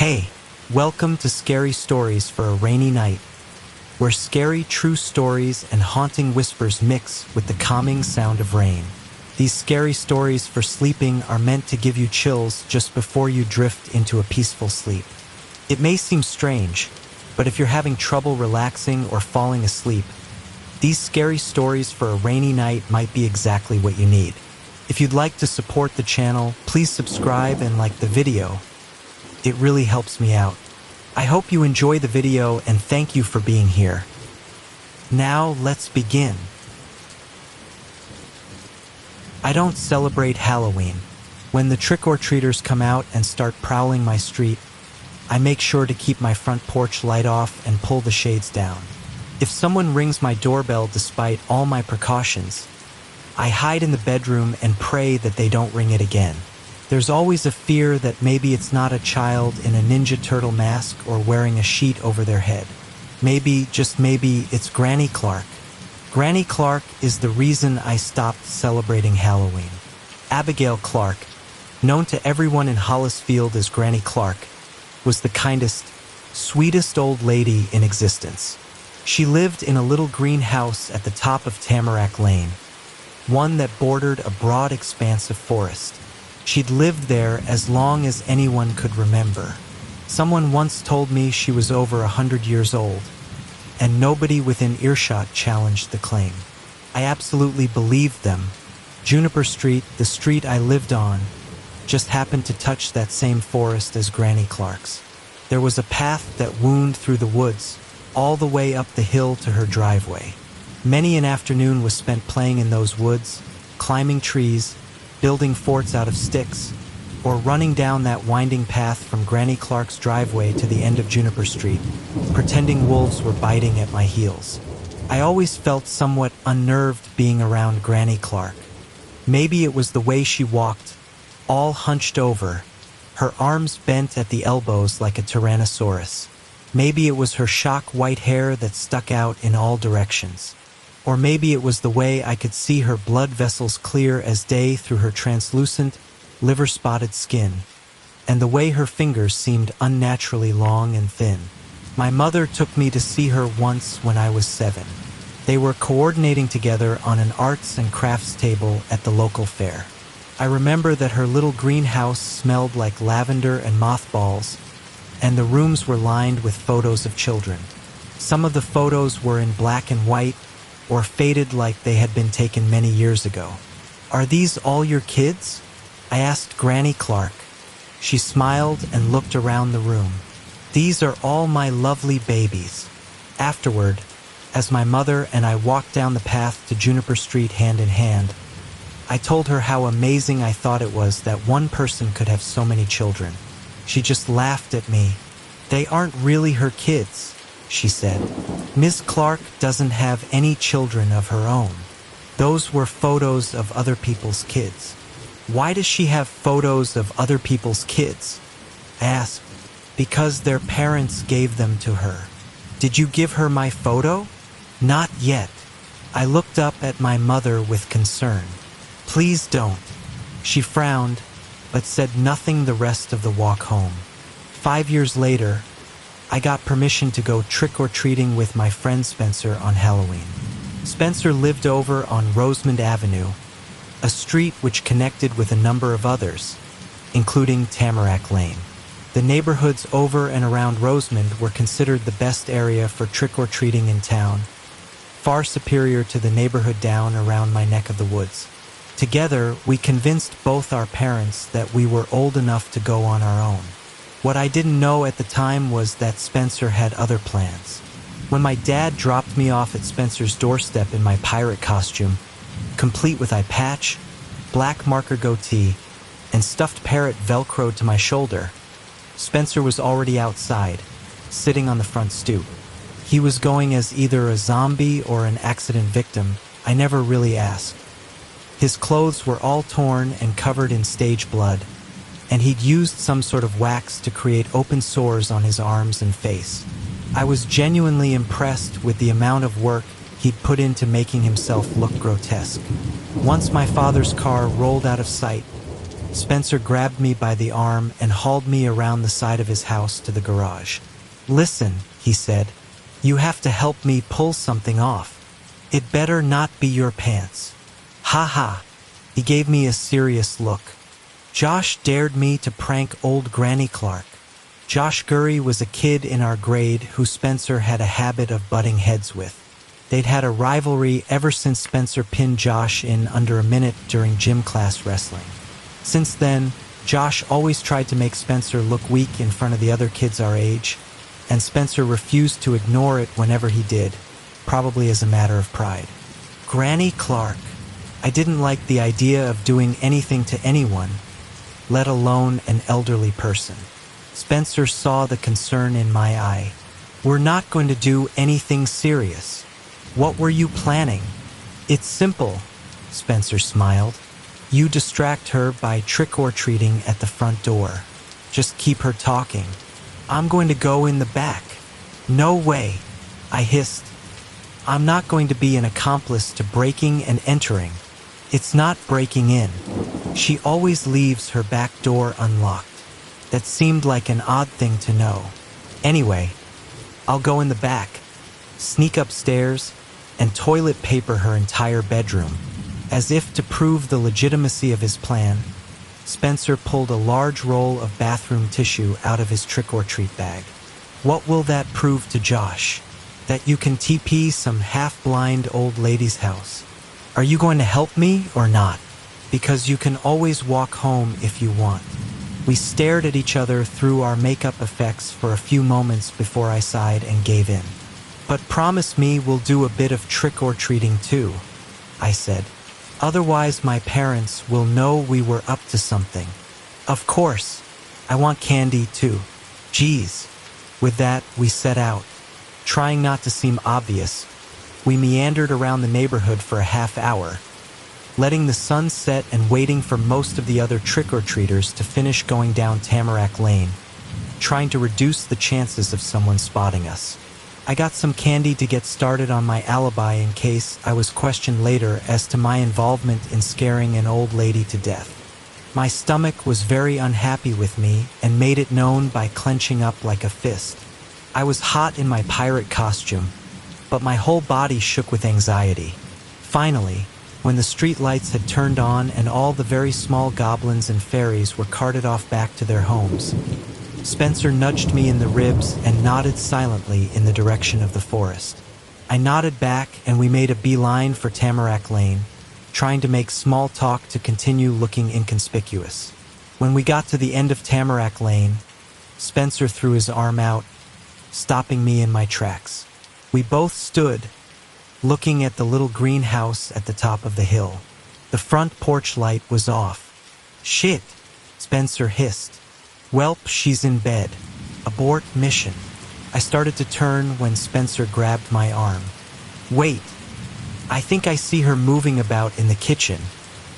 Hey, welcome to Scary Stories for a Rainy Night, where scary true stories and haunting whispers mix with the calming sound of rain. These scary stories for sleeping are meant to give you chills just before you drift into a peaceful sleep. It may seem strange, but if you're having trouble relaxing or falling asleep, these scary stories for a rainy night might be exactly what you need. If you'd like to support the channel, please subscribe and like the video. It really helps me out. I hope you enjoy the video and thank you for being here. Now let's begin. I don't celebrate Halloween. When the trick-or-treaters come out and start prowling my street, I make sure to keep my front porch light off and pull the shades down. If someone rings my doorbell despite all my precautions, I hide in the bedroom and pray that they don't ring it again. There's always a fear that maybe it's not a child in a Ninja Turtle mask or wearing a sheet over their head. Maybe, just maybe, it's Granny Clark. Granny Clark is the reason I stopped celebrating Halloween. Abigail Clark, known to everyone in Hollisfield as Granny Clark, was the kindest, sweetest old lady in existence. She lived in a little green house at the top of Tamarack Lane, one that bordered a broad expanse of forest. She'd lived there as long as anyone could remember. Someone once told me she was over 100 years old, and nobody within earshot challenged the claim. I absolutely believed them. Juniper Street, the street I lived on, just happened to touch that same forest as Granny Clark's. There was a path that wound through the woods, all the way up the hill to her driveway. Many an afternoon was spent playing in those woods, climbing trees, building forts out of sticks, or running down that winding path from Granny Clark's driveway to the end of Juniper Street, pretending wolves were biting at my heels. I always felt somewhat unnerved being around Granny Clark. Maybe it was the way she walked, all hunched over, her arms bent at the elbows like a tyrannosaurus. Maybe it was her shock white hair that stuck out in all directions. Or maybe it was the way I could see her blood vessels clear as day through her translucent, liver-spotted skin, and the way her fingers seemed unnaturally long and thin. My mother took me to see her once when I was 7. They were coordinating together on an arts and crafts table at the local fair. I remember that her little greenhouse smelled like lavender and mothballs, and the rooms were lined with photos of children. Some of the photos were in black and white, or faded like they had been taken many years ago. "Are these all your kids?" I asked Granny Clark. She smiled and looked around the room. "These are all my lovely babies." Afterward, as my mother and I walked down the path to Juniper Street hand in hand, I told her how amazing I thought it was that one person could have so many children. She just laughed at me. "They aren't really her kids," she said. "Miss Clark doesn't have any children of her own. Those were photos of other people's kids." "Why does she have photos of other people's kids?" I asked. "Because their parents gave them to her." "Did you give her my photo?" "Not yet." I looked up at my mother with concern. "Please don't." She frowned, but said nothing the rest of the walk home. 5 years later, I got permission to go trick-or-treating with my friend Spencer on Halloween. Spencer lived over on Rosemond Avenue, a street which connected with a number of others, including Tamarack Lane. The neighborhoods over and around Rosemond were considered the best area for trick-or-treating in town, far superior to the neighborhood down around my neck of the woods. Together, we convinced both our parents that we were old enough to go on our own. What I didn't know at the time was that Spencer had other plans. When my dad dropped me off at Spencer's doorstep in my pirate costume, complete with eye patch, black marker goatee, and stuffed parrot velcroed to my shoulder, Spencer was already outside, sitting on the front stoop. He was going as either a zombie or an accident victim. I never really asked. His clothes were all torn and covered in stage blood, and he'd used some sort of wax to create open sores on his arms and face. I was genuinely impressed with the amount of work he'd put into making himself look grotesque. Once my father's car rolled out of sight, Spencer grabbed me by the arm and hauled me around the side of his house to the garage. "Listen," he said, "you have to help me pull something off. It better not be your pants." "Ha ha." He gave me a serious look. Josh dared me to prank old Granny Clark. Josh Gurry was a kid in our grade who Spencer had a habit of butting heads with. They'd had a rivalry ever since Spencer pinned Josh in under a minute during gym class wrestling. Since then, Josh always tried to make Spencer look weak in front of the other kids our age, and Spencer refused to ignore it whenever he did, probably as a matter of pride. Granny Clark. I didn't like the idea of doing anything to anyone, let alone an elderly person. Spencer saw the concern in my eye. "We're not going to do anything serious. What were you planning?" "It's simple," Spencer smiled. "You distract her by trick-or-treating at the front door. Just keep her talking. I'm going to go in the back." "No way," I hissed. "I'm not going to be an accomplice to breaking and entering. It's not breaking in. She always leaves her back door unlocked." That seemed like an odd thing to know. "Anyway, I'll go in the back, sneak upstairs, and toilet paper her entire bedroom." As if to prove the legitimacy of his plan, Spencer pulled a large roll of bathroom tissue out of his trick-or-treat bag. "What will that prove to Josh? That you can TP some half-blind old lady's house? Are you going to help me or not? Because you can always walk home if you want." We stared at each other through our makeup effects for a few moments before I sighed and gave in. "But promise me we'll do a bit of trick-or-treating too," I said. "Otherwise my parents will know we were up to something." "Of course. I want candy too." "Geez." With that, we set out. Trying not to seem obvious, we meandered around the neighborhood for a half hour, letting the sun set and waiting for most of the other trick-or-treaters to finish going down Tamarack Lane, trying to reduce the chances of someone spotting us. I got some candy to get started on my alibi in case I was questioned later as to my involvement in scaring an old lady to death. My stomach was very unhappy with me and made it known by clenching up like a fist. I was hot in my pirate costume, but my whole body shook with anxiety. Finally, when the street lights had turned on and all the very small goblins and fairies were carted off back to their homes, Spencer nudged me in the ribs and nodded silently in the direction of the forest. I nodded back and we made a beeline for Tamarack Lane, trying to make small talk to continue looking inconspicuous. When we got to the end of Tamarack Lane, Spencer threw his arm out, stopping me in my tracks. We both stood, looking at the little greenhouse at the top of the hill. The front porch light was off. "Shit," Spencer hissed. "Welp, she's in bed. Abort mission." I started to turn when Spencer grabbed my arm. "Wait, I think I see her moving about in the kitchen."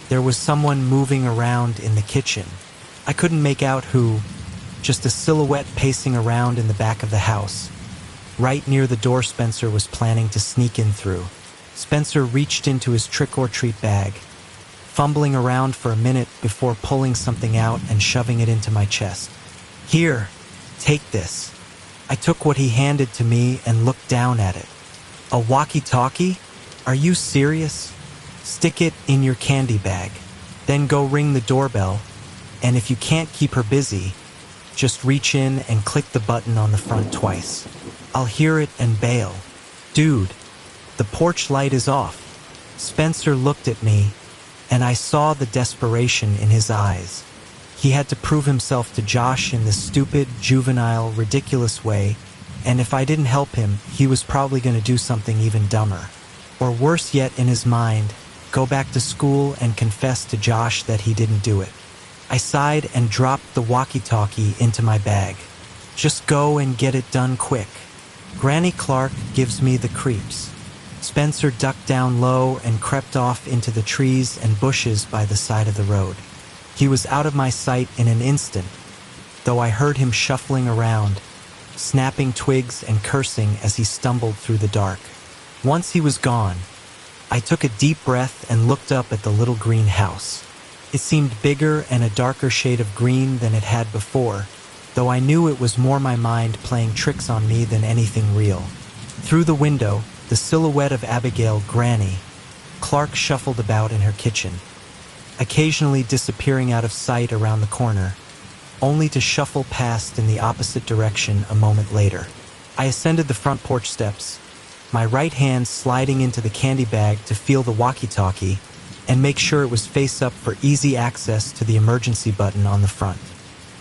There was someone moving around in the kitchen. I couldn't make out who, just a silhouette pacing around in the back of the house, right near the door Spencer was planning to sneak in through. Spencer reached into his trick-or-treat bag, fumbling around for a minute before pulling something out and shoving it into my chest. "Here, take this." I took what he handed to me and looked down at it. "A walkie-talkie? Are you serious? Stick it in your candy bag. Then go ring the doorbell, and if you can't keep her busy, just reach in and click the button on the front twice. I'll hear it and bail." "Dude, the porch light is off." Spencer looked at me, and I saw the desperation in his eyes. He had to prove himself to Josh in this stupid, juvenile, ridiculous way, and if I didn't help him, he was probably going to do something even dumber. Or worse yet in his mind, go back to school and confess to Josh that he didn't do it. I sighed and dropped the walkie-talkie into my bag. "Just go and get it done quick. Granny Clark gives me the creeps." Spencer ducked down low and crept off into the trees and bushes by the side of the road. He was out of my sight in an instant, though I heard him shuffling around, snapping twigs and cursing as he stumbled through the dark. Once he was gone, I took a deep breath and looked up at the little green house. It seemed bigger and a darker shade of green than it had before, though I knew it was more my mind playing tricks on me than anything real. Through the window, the silhouette of Abigail, Granny Clark, shuffled about in her kitchen, occasionally disappearing out of sight around the corner, only to shuffle past in the opposite direction a moment later. I ascended the front porch steps, my right hand sliding into the candy bag to feel the walkie-talkie and make sure it was face up for easy access to the emergency button on the front.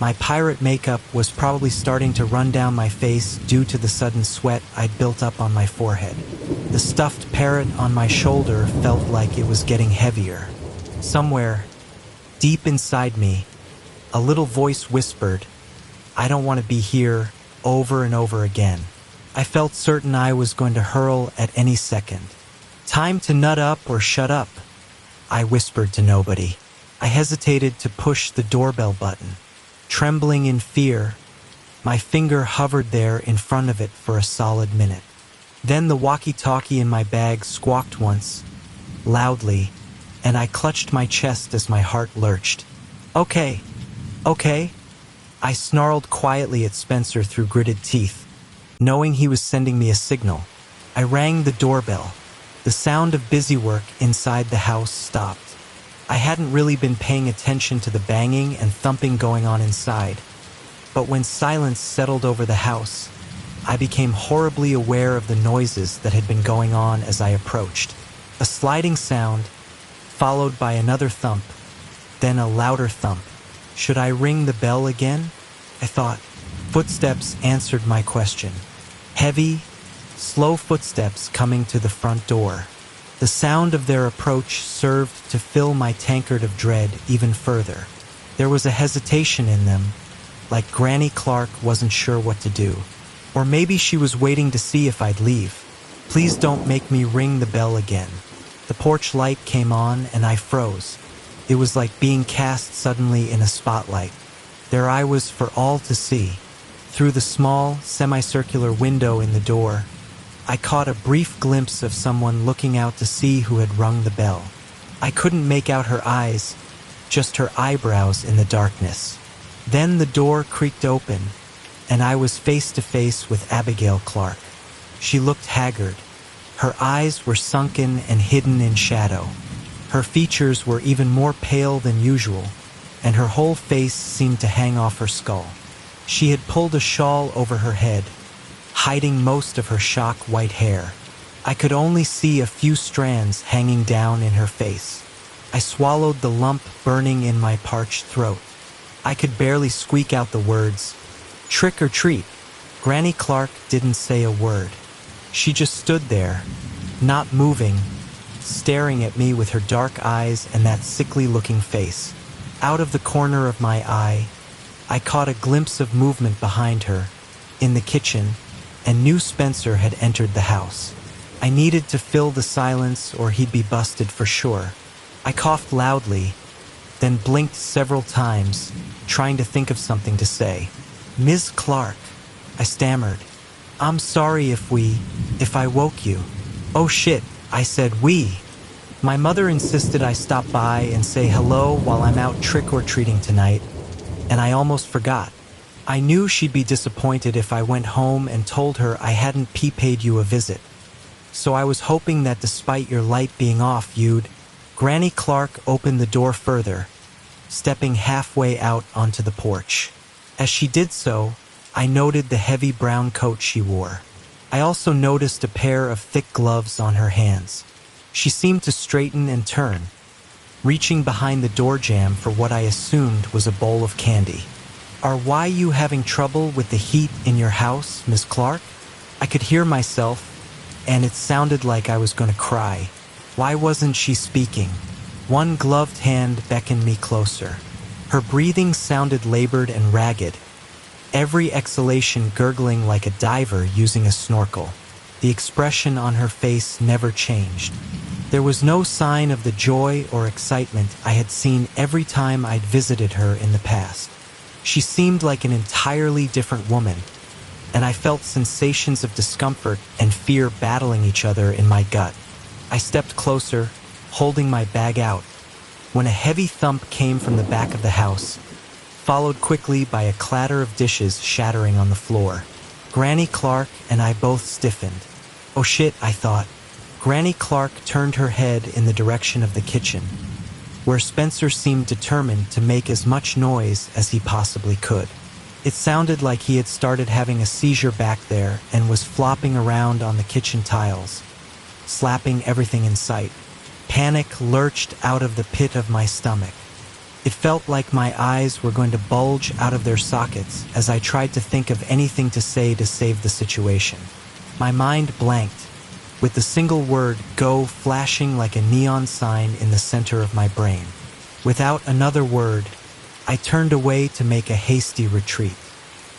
My pirate makeup was probably starting to run down my face due to the sudden sweat I'd built up on my forehead. The stuffed parrot on my shoulder felt like it was getting heavier. Somewhere, deep inside me, a little voice whispered, "I don't want to be here," over and over again. I felt certain I was going to hurl at any second. "Time to nut up or shut up," I whispered to nobody. I hesitated to push the doorbell button. Trembling in fear, my finger hovered there in front of it for a solid minute. Then the walkie-talkie in my bag squawked once, loudly, and I clutched my chest as my heart lurched. Okay," I snarled quietly at Spencer through gritted teeth, knowing he was sending me a signal. I rang the doorbell. The sound of busywork inside the house stopped. I hadn't really been paying attention to the banging and thumping going on inside, but when silence settled over the house, I became horribly aware of the noises that had been going on as I approached. A sliding sound, followed by another thump, then a louder thump. Should I ring the bell again? I thought. Footsteps answered my question. Heavy, slow footsteps coming to the front door. The sound of their approach served to fill my tankard of dread even further. There was a hesitation in them, like Granny Clark wasn't sure what to do. Or maybe she was waiting to see if I'd leave. Please don't make me ring the bell again. The porch light came on and I froze. It was like being cast suddenly in a spotlight. There I was for all to see. Through the small, semicircular window in the door, I caught a brief glimpse of someone looking out to see who had rung the bell. I couldn't make out her eyes, just her eyebrows in the darkness. Then the door creaked open, and I was face to face with Abigail Clark. She looked haggard. Her eyes were sunken and hidden in shadow. Her features were even more pale than usual, and her whole face seemed to hang off her skull. She had pulled a shawl over her head, hiding most of her shock white hair. I could only see a few strands hanging down in her face. I swallowed the lump burning in my parched throat. I could barely squeak out the words, "Trick or treat." Granny Clark didn't say a word. She just stood there, not moving, staring at me with her dark eyes and that sickly-looking face. Out of the corner of my eye, I caught a glimpse of movement behind her, in the kitchen, and knew Spencer had entered the house. I needed to fill the silence or he'd be busted for sure. I coughed loudly, then blinked several times, trying to think of something to say. "Ms. Clark," I stammered. "I'm sorry if I woke you." "Oh shit," I said, "we." My mother insisted I stop by and say hello while I'm out trick-or-treating tonight, and I almost forgot. I knew she'd be disappointed if I went home and told her I hadn't paid you a visit. So I was hoping that despite your light being off, you'd... Granny Clark opened the door further, stepping halfway out onto the porch. As she did so, I noted the heavy brown coat she wore. I also noticed a pair of thick gloves on her hands. She seemed to straighten and turn, reaching behind the door jamb for what I assumed was a bowl of candy. Why you having trouble with the heat in your house, Miss Clark?" I could hear myself, and it sounded like I was going to cry. Why wasn't she speaking? One gloved hand beckoned me closer. Her breathing sounded labored and ragged, every exhalation gurgling like a diver using a snorkel. The expression on her face never changed. There was no sign of the joy or excitement I had seen every time I'd visited her in the past. She seemed like an entirely different woman, and I felt sensations of discomfort and fear battling each other in my gut. I stepped closer, holding my bag out, when a heavy thump came from the back of the house, followed quickly by a clatter of dishes shattering on the floor. Granny Clark and I both stiffened. Oh shit, I thought. Granny Clark turned her head in the direction of the kitchen, where Spencer seemed determined to make as much noise as he possibly could. It sounded like he had started having a seizure back there and was flopping around on the kitchen tiles, slapping everything in sight. Panic lurched out of the pit of my stomach. It felt like my eyes were going to bulge out of their sockets as I tried to think of anything to say to save the situation. My mind blanked, with the single word "go" flashing like a neon sign in the center of my brain. Without another word, I turned away to make a hasty retreat.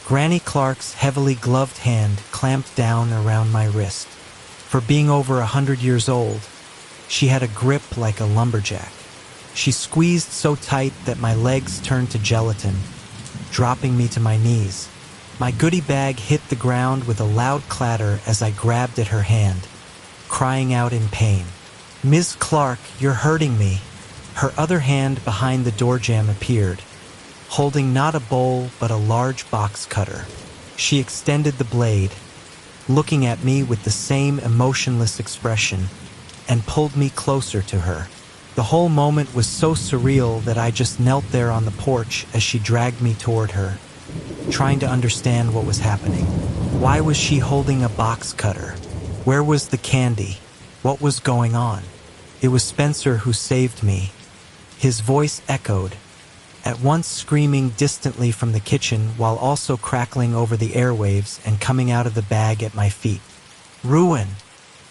Granny Clark's heavily gloved hand clamped down around my wrist. For being over 100 years old, she had a grip like a lumberjack. She squeezed so tight that my legs turned to gelatin, dropping me to my knees. My goodie bag hit the ground with a loud clatter as I grabbed at her hand, crying out in pain. "Ms. Clark, you're hurting me." Her other hand behind the door jamb appeared, holding not a bowl but a large box cutter. She extended the blade, looking at me with the same emotionless expression, and pulled me closer to her. The whole moment was so surreal that I just knelt there on the porch as she dragged me toward her, trying to understand what was happening. Why was she holding a box cutter? Where was the candy? What was going on? It was Spencer who saved me. His voice echoed, at once screaming distantly from the kitchen while also crackling over the airwaves and coming out of the bag at my feet. "Ruin!"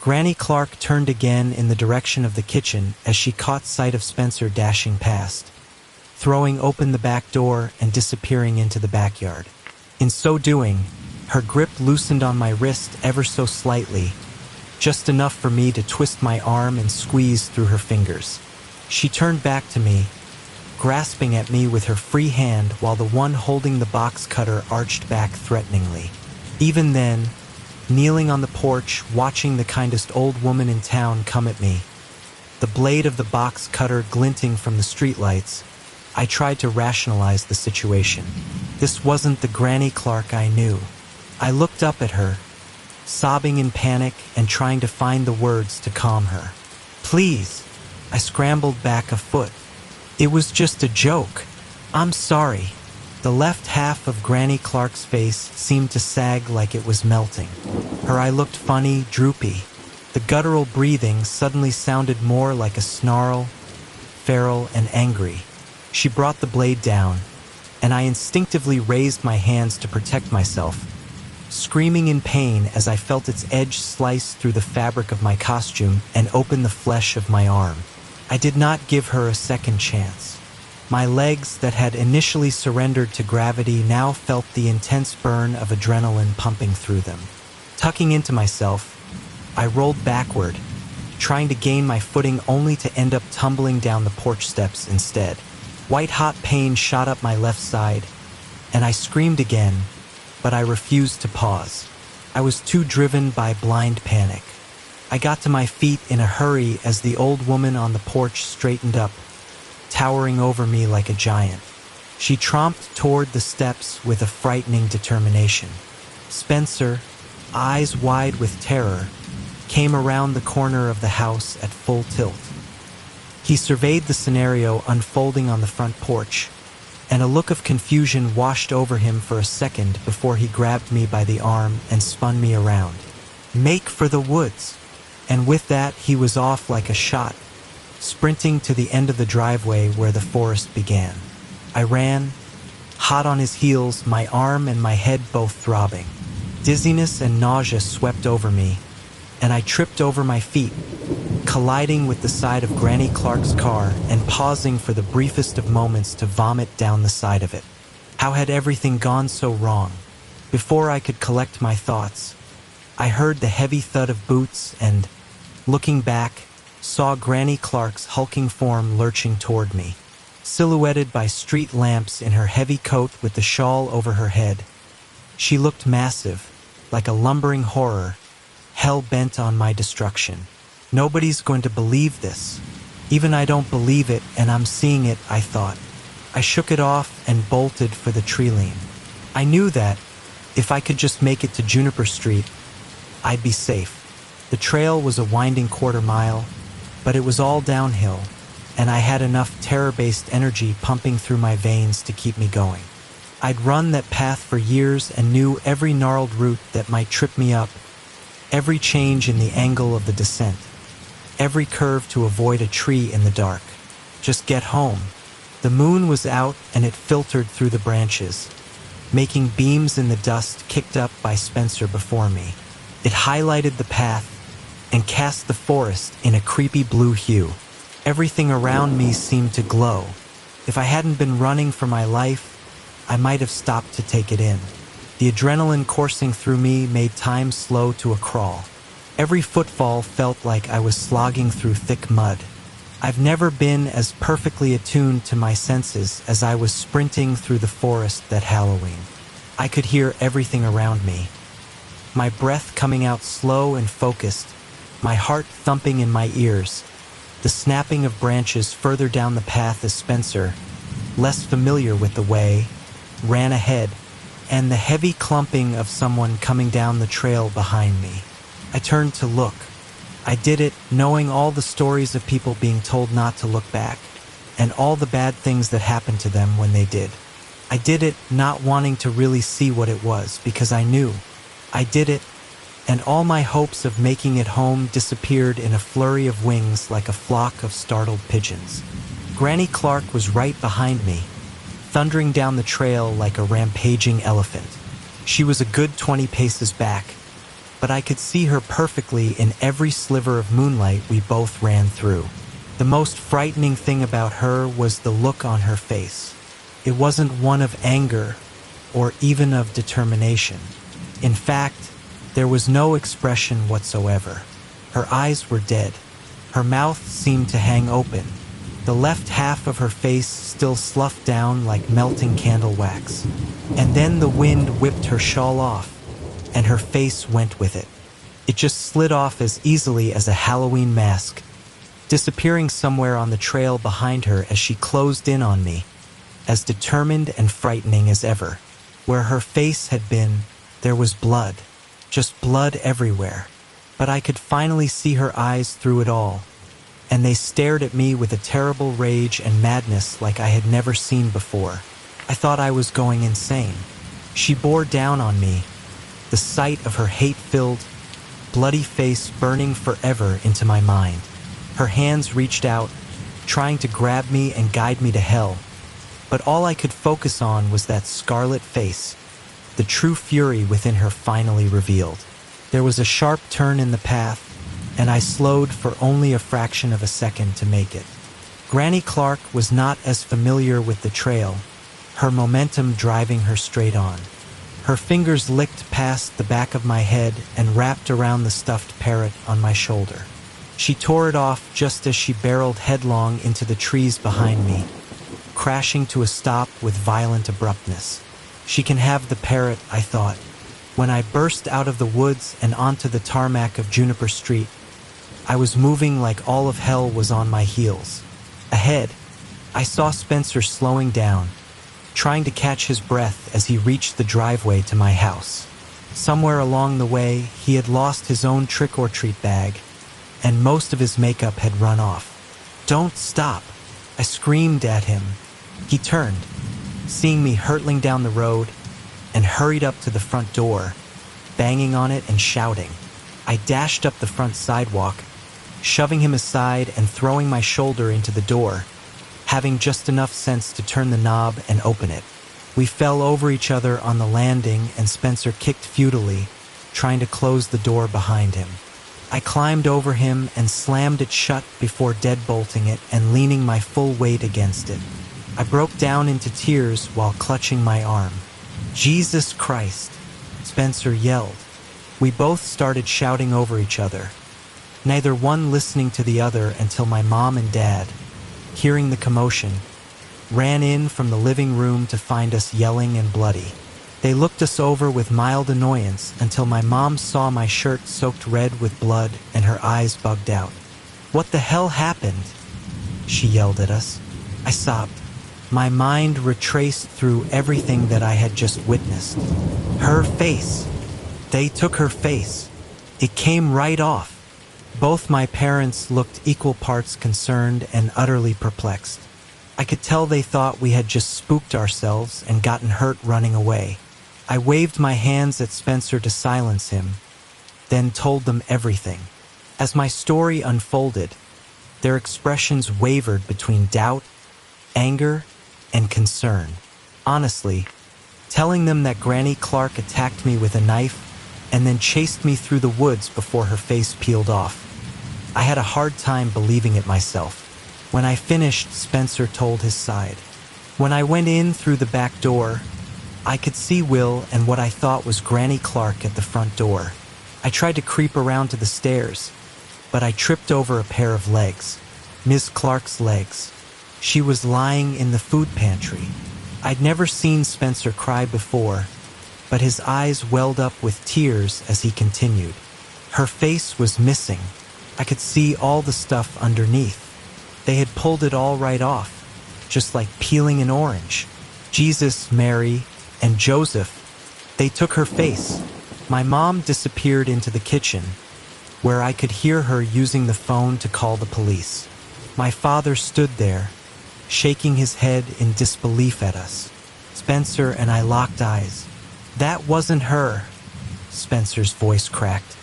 Granny Clark turned again in the direction of the kitchen as she caught sight of Spencer dashing past, throwing open the back door and disappearing into the backyard. In so doing, her grip loosened on my wrist ever so slightly, just enough for me to twist my arm and squeeze through her fingers. She turned back to me, grasping at me with her free hand while the one holding the box cutter arched back threateningly. Even then, kneeling on the porch, watching the kindest old woman in town come at me, the blade of the box cutter glinting from the streetlights, I tried to rationalize the situation. This wasn't the Granny Clark I knew. I looked up at her, sobbing in panic and trying to find the words to calm her. "Please," I scrambled back a foot. "It was just a joke. I'm sorry." The left half of Granny Clark's face seemed to sag like it was melting. Her eye looked funny, droopy. The guttural breathing suddenly sounded more like a snarl, feral and angry. She brought the blade down, and I instinctively raised my hands to protect myself, screaming in pain as I felt its edge slice through the fabric of my costume and open the flesh of my arm. I did not give her a second chance. My legs that had initially surrendered to gravity now felt the intense burn of adrenaline pumping through them. Tucking into myself, I rolled backward, trying to gain my footing only to end up tumbling down the porch steps instead. White-hot pain shot up my left side, and I screamed again, but I refused to pause. I was too driven by blind panic. I got to my feet in a hurry as the old woman on the porch straightened up, towering over me like a giant. She tromped toward the steps with a frightening determination. Spencer, eyes wide with terror, came around the corner of the house at full tilt. He surveyed the scenario unfolding on the front porch, and a look of confusion washed over him for a second before he grabbed me by the arm and spun me around. "Make for the woods!" And with that, he was off like a shot, sprinting to the end of the driveway where the forest began. I ran, hot on his heels, my arm and my head both throbbing. Dizziness and nausea swept over me, and I tripped over my feet, colliding with the side of Granny Clark's car and pausing for the briefest of moments to vomit down the side of it. How had everything gone so wrong? Before I could collect my thoughts, I heard the heavy thud of boots and, looking back, saw Granny Clark's hulking form lurching toward me. Silhouetted by street lamps in her heavy coat with the shawl over her head, she looked massive, like a lumbering horror, hell-bent on my destruction. Nobody's going to believe this. Even I don't believe it, and I'm seeing it, I thought. I shook it off and bolted for the tree line. I knew that, if I could just make it to Juniper Street, I'd be safe. The trail was a winding quarter-mile, but it was all downhill, and I had enough terror-based energy pumping through my veins to keep me going. I'd run that path for years and knew every gnarled root that might trip me up, every change in the angle of the descent, every curve to avoid a tree in the dark. Just get home. The moon was out and it filtered through the branches, making beams in the dust kicked up by Spencer before me. It highlighted the path and cast the forest in a creepy blue hue. Everything around me seemed to glow. If I hadn't been running for my life, I might have stopped to take it in. The adrenaline coursing through me made time slow to a crawl. Every footfall felt like I was slogging through thick mud. I've never been as perfectly attuned to my senses as I was sprinting through the forest that Halloween. I could hear everything around me. My breath coming out slow and focused, my heart thumping in my ears, the snapping of branches further down the path as Spencer, less familiar with the way, ran ahead, and the heavy clumping of someone coming down the trail behind me. I turned to look. I did it knowing all the stories of people being told not to look back, and all the bad things that happened to them when they did. I did it not wanting to really see what it was, because I knew. I did it, and all my hopes of making it home disappeared in a flurry of wings like a flock of startled pigeons. Granny Clark was right behind me, thundering down the trail like a rampaging elephant. She was a good 20 paces back, but I could see her perfectly in every sliver of moonlight we both ran through. The most frightening thing about her was the look on her face. It wasn't one of anger or even of determination. In fact, there was no expression whatsoever. Her eyes were dead. Her mouth seemed to hang open, the left half of her face still sloughed down like melting candle wax. And then the wind whipped her shawl off, and her face went with it. It just slid off as easily as a Halloween mask, disappearing somewhere on the trail behind her as she closed in on me, as determined and frightening as ever. Where her face had been, there was blood. Just blood everywhere. But I could finally see her eyes through it all, and they stared at me with a terrible rage and madness like I had never seen before. I thought I was going insane. She bore down on me, the sight of her hate-filled, bloody face burning forever into my mind. Her hands reached out, trying to grab me and guide me to hell, but all I could focus on was that scarlet face, the true fury within her finally revealed. There was a sharp turn in the path, and I slowed for only a fraction of a second to make it. Granny Clark was not as familiar with the trail, her momentum driving her straight on. Her fingers licked past the back of my head and wrapped around the stuffed parrot on my shoulder. She tore it off just as she barreled headlong into the trees behind me, crashing to a stop with violent abruptness. She can have the parrot, I thought. When I burst out of the woods and onto the tarmac of Juniper Street, I was moving like all of hell was on my heels. Ahead, I saw Spencer slowing down, trying to catch his breath as he reached the driveway to my house. Somewhere along the way, he had lost his own trick-or-treat bag, and most of his makeup had run off. "Don't stop!" I screamed at him. He turned, seeing me hurtling down the road, and hurried up to the front door, banging on it and shouting. I dashed up the front sidewalk, shoving him aside and throwing my shoulder into the door, having just enough sense to turn the knob and open it. We fell over each other on the landing, and Spencer kicked futilely, trying to close the door behind him. I climbed over him and slammed it shut before deadbolting it and leaning my full weight against it. I broke down into tears while clutching my arm. "Jesus Christ!" Spencer yelled. We both started shouting over each other, neither one listening to the other until my mom and dad, hearing the commotion, ran in from the living room to find us yelling and bloody. They looked us over with mild annoyance until my mom saw my shirt soaked red with blood and her eyes bugged out. "What the hell happened?" she yelled at us. I sobbed. My mind retraced through everything that I had just witnessed. Her face. They took her face. It came right off. Both my parents looked equal parts concerned and utterly perplexed. I could tell they thought we had just spooked ourselves and gotten hurt running away. I waved my hands at Spencer to silence him, then told them everything. As my story unfolded, their expressions wavered between doubt, anger, and concern. Honestly, telling them that Granny Clark attacked me with a knife and then chased me through the woods before her face peeled off, I had a hard time believing it myself. When I finished, Spencer told his side. When I went in through the back door, I could see Will and what I thought was Granny Clark at the front door. I tried to creep around to the stairs, but I tripped over a pair of legs. Miss Clark's legs. She was lying in the food pantry. I'd never seen Spencer cry before, but his eyes welled up with tears as he continued. Her face was missing. I could see all the stuff underneath. They had pulled it all right off, just like peeling an orange. Jesus, Mary, and Joseph, they took her face. My mom disappeared into the kitchen, where I could hear her using the phone to call the police. My father stood there, shaking his head in disbelief at us. Spencer and I locked eyes. That wasn't her, Spencer's voice cracked.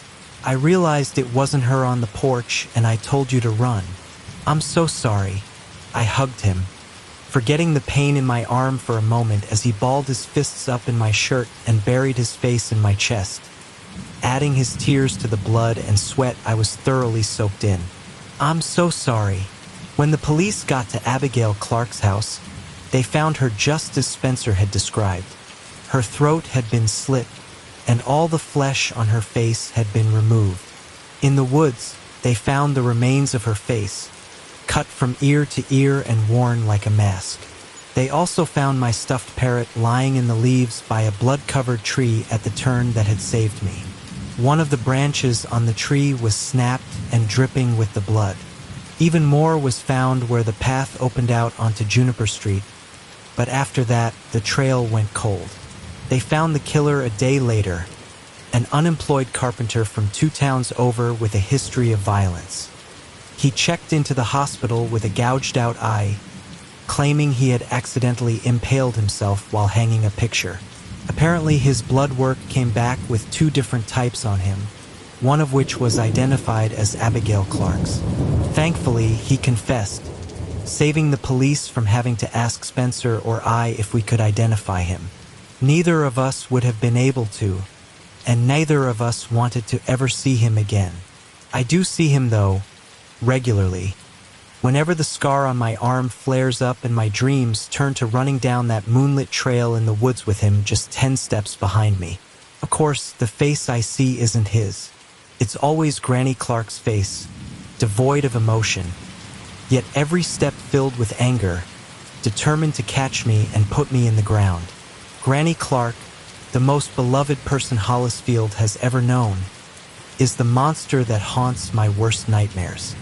I realized it wasn't her on the porch, and I told you to run. I'm so sorry. I hugged him, forgetting the pain in my arm for a moment as he balled his fists up in my shirt and buried his face in my chest, adding his tears to the blood and sweat I was thoroughly soaked in. I'm so sorry. When the police got to Abigail Clark's house, they found her just as Spencer had described. Her throat had been slit, and all the flesh on her face had been removed. In the woods, they found the remains of her face, cut from ear to ear and worn like a mask. They also found my stuffed parrot lying in the leaves by a blood-covered tree at the turn that had saved me. One of the branches on the tree was snapped and dripping with the blood. Even more was found where the path opened out onto Juniper Street, but after that, the trail went cold. They found the killer a day later, an unemployed carpenter from 2 towns over with a history of violence. He checked into the hospital with a gouged-out eye, claiming he had accidentally impaled himself while hanging a picture. Apparently, his blood work came back with 2 different types on him, one of which was identified as Abigail Clark's. Thankfully, he confessed, saving the police from having to ask Spencer or I if we could identify him. Neither of us would have been able to, and neither of us wanted to ever see him again. I do see him, though, regularly. Whenever the scar on my arm flares up and my dreams turn to running down that moonlit trail in the woods with him just 10 steps behind me. Of course, the face I see isn't his. It's always Granny Clark's face, devoid of emotion, yet every step filled with anger, determined to catch me and put me in the ground. Granny Clark, the most beloved person Hollisfield has ever known, is the monster that haunts my worst nightmares.